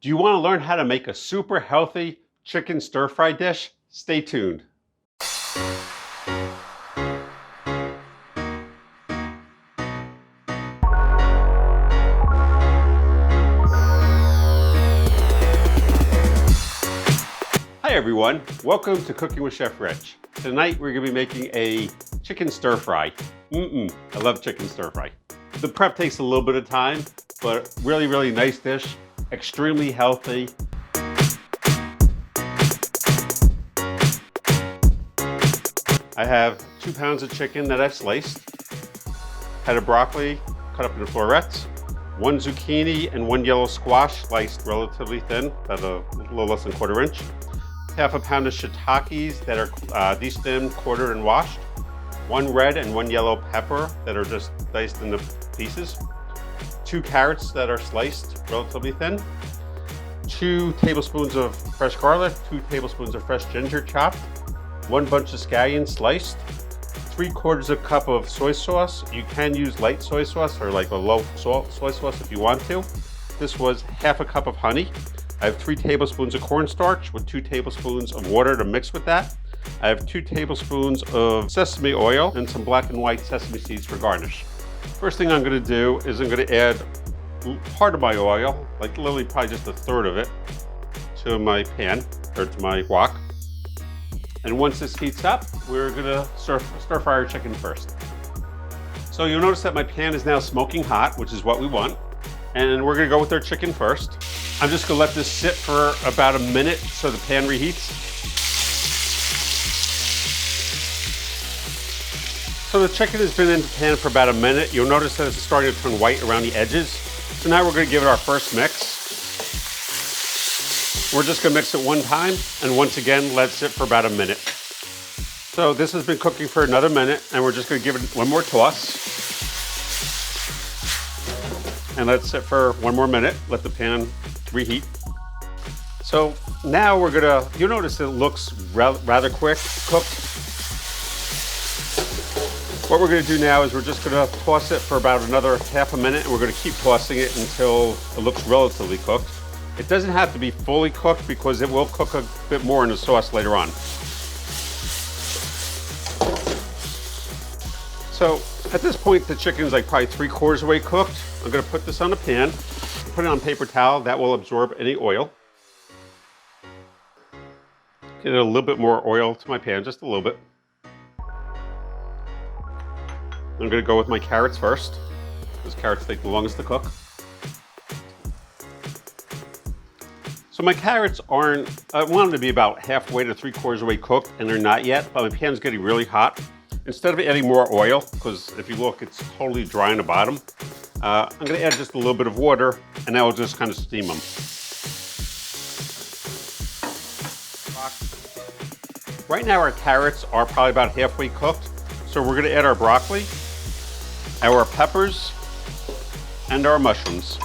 Do you want to learn how to make a super healthy chicken stir-fry dish? Stay tuned. Hi everyone, welcome to Cooking with Chef Rich. Tonight we're going to be making a chicken stir-fry. I love chicken stir-fry. The prep takes a little bit of time, but really nice dish, extremely healthy. I have 2 pounds of chicken that I've sliced, head of broccoli cut up into florets, 1 zucchini and 1 yellow squash sliced relatively thin, about a little less than 1/4 inch, half a pound of shiitakes that are destemmed, quartered, and washed, 1 red and 1 yellow pepper that are just diced into pieces, 2 carrots that are sliced relatively thin, 2 tablespoons of fresh garlic, 2 tablespoons of fresh ginger chopped, 1 bunch of scallions sliced, 3/4 cup of soy sauce. You can use light soy sauce or like a low salt soy sauce if you want to. This was half a cup of honey. I have 3 tablespoons of cornstarch with 2 tablespoons of water to mix with that. I have 2 tablespoons of sesame oil and some black and white sesame seeds for garnish. First thing I'm going to do is I'm going to add part of my oil, like literally probably just 1/3 of it, to my pan or to my wok. And once this heats up, we're going to stir fry our chicken first. So you'll notice that my pan is now smoking hot, which is what we want. And we're going to go with our chicken first. I'm just going to let this sit for about a minute so the pan reheats. So the chicken has been in the pan for about a minute. You'll notice that it's starting to turn white around the edges. So now we're going to give it our first mix. We're just going to mix it 1 time, and once again, let it sit for about a minute. So this has been cooking for another minute, and we're just going to give it 1 more toss. And let it sit for 1 more minute, let the pan reheat. So now we're gonna, you'll notice it looks rather quick cooked. What we're gonna do now is we're just gonna toss it for about another half a minute, and we're gonna keep tossing it until it looks relatively cooked. It doesn't have to be fully cooked because it will cook a bit more in the sauce later on. So at this point, the chicken's like probably 3/4 way cooked. I'm gonna put this on the pan, put it on paper towel, that will absorb any oil. Get a little bit more oil to my pan, just a little bit. I'm gonna go with my carrots first, because carrots take the longest to cook. So my carrots aren't, I want them to be about halfway to 3/4 way cooked, and they're not yet, but my pan's getting really hot. Instead of adding more oil, because if you look, it's totally dry on the bottom, I'm going to add just a little bit of water, and now we'll just kind of steam them. Right now our carrots are probably about halfway cooked, so we're going to add our broccoli, our peppers, and our mushrooms.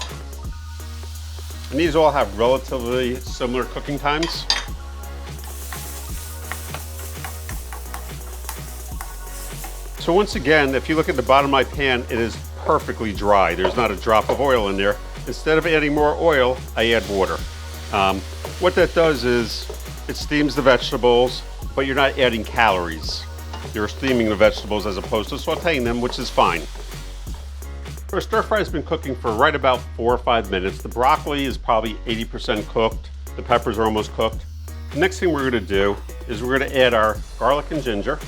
And these all have relatively similar cooking times. So once again, if you look at the bottom of my pan, it is perfectly dry. There's not a drop of oil in there. Instead of adding more oil, I add water. What that does is it steams the vegetables, but you're not adding calories. You're steaming the vegetables as opposed to sauteing them, which is fine. Our stir fry has been cooking for right about 4 or 5 minutes. The broccoli is probably 80% cooked. The peppers are almost cooked. The next thing we're gonna do is we're gonna add our garlic and ginger,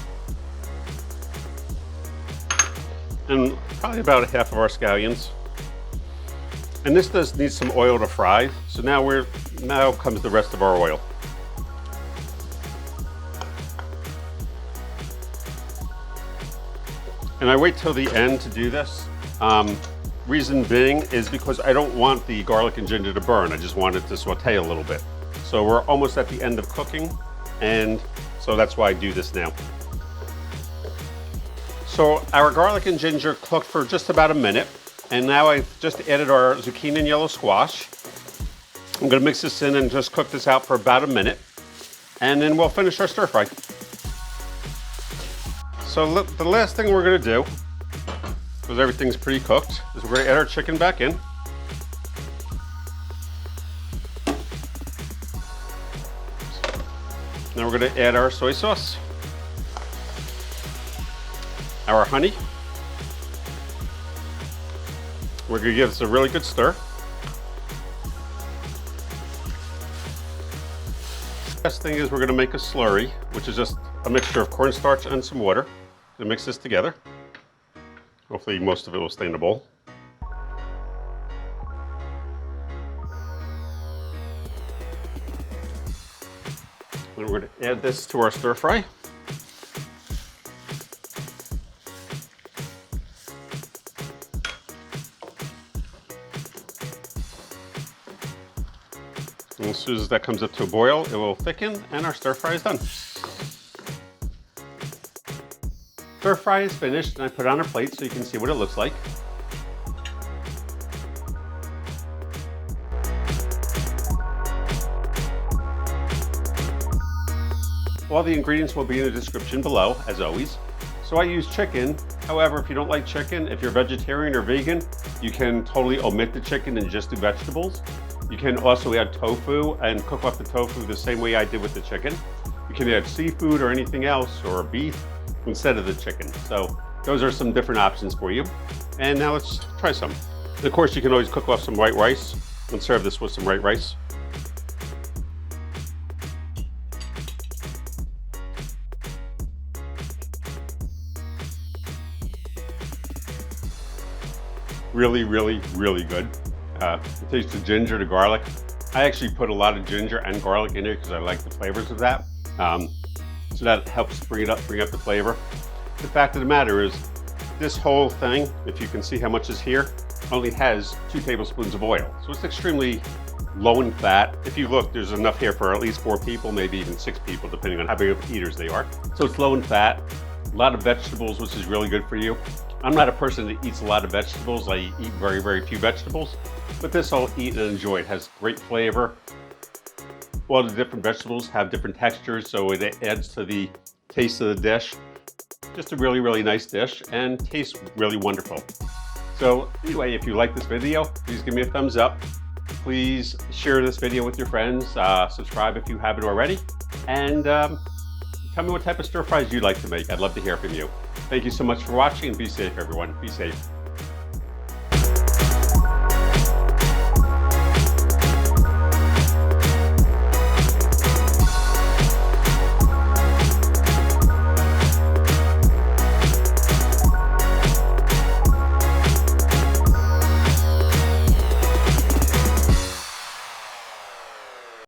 and probably about half of our scallions. And this does need some oil to fry, so now comes the rest of our oil. And I wait till the end to do this. Reason being is because I don't want the garlic and ginger to burn. I just want it to saute a little bit. So we're almost at the end of cooking, and so that's why I do this now. So our garlic and ginger cooked for just about a minute, and now I've just added our zucchini and yellow squash. I'm gonna mix this in and just cook this out for about a minute, and then we'll finish our stir fry. So the last thing we're gonna do, because everything's pretty cooked, is we're gonna add our chicken back in. Now we're going to add our soy sauce, our honey. We're going to give this a really good stir. The best thing is we're going to make a slurry, which is just a mixture of cornstarch and some water. To mix this together. Hopefully most of it will stay in the bowl. And we're going to add this to our stir fry. And as soon as that comes up to a boil, it will thicken and our stir fry is done. Stir fry is finished and I put it on a plate so you can see what it looks like. All the ingredients will be in the description below, as always. So I use chicken. However, if you don't like chicken, if you're vegetarian or vegan, you can totally omit the chicken and just do vegetables. You can also add tofu and cook up the tofu the same way I did with the chicken. You can add seafood or anything else, or beef, instead of the chicken. So those are some different options for you. And now let's try some. And of course, you can always cook off some white rice and serve this with some white rice. Really, really, really good. It tastes the ginger, the garlic. I actually put a lot of ginger and garlic in there because I like the flavors of that. So that helps bring up the flavor. The fact of the matter is, this whole thing, if you can see how much is here, only has 2 tablespoons of oil. So it's extremely low in fat. If you look, there's enough here for at least 4 people, maybe even 6 people, depending on how big of eaters they are. So it's low in fat, a lot of vegetables, which is really good for you. I'm not a person that eats a lot of vegetables. I eat very, very few vegetables, but this I'll eat and enjoy. It has great flavor. All the different vegetables have different textures, so it adds to the taste of the dish. Just a really, really nice dish and tastes really wonderful. So anyway, if you like this video, please give me a thumbs up. Please share this video with your friends. Subscribe if you haven't already. And tell me what type of stir fries you'd like to make. I'd love to hear from you. Thank you so much for watching and be safe, everyone. Be safe.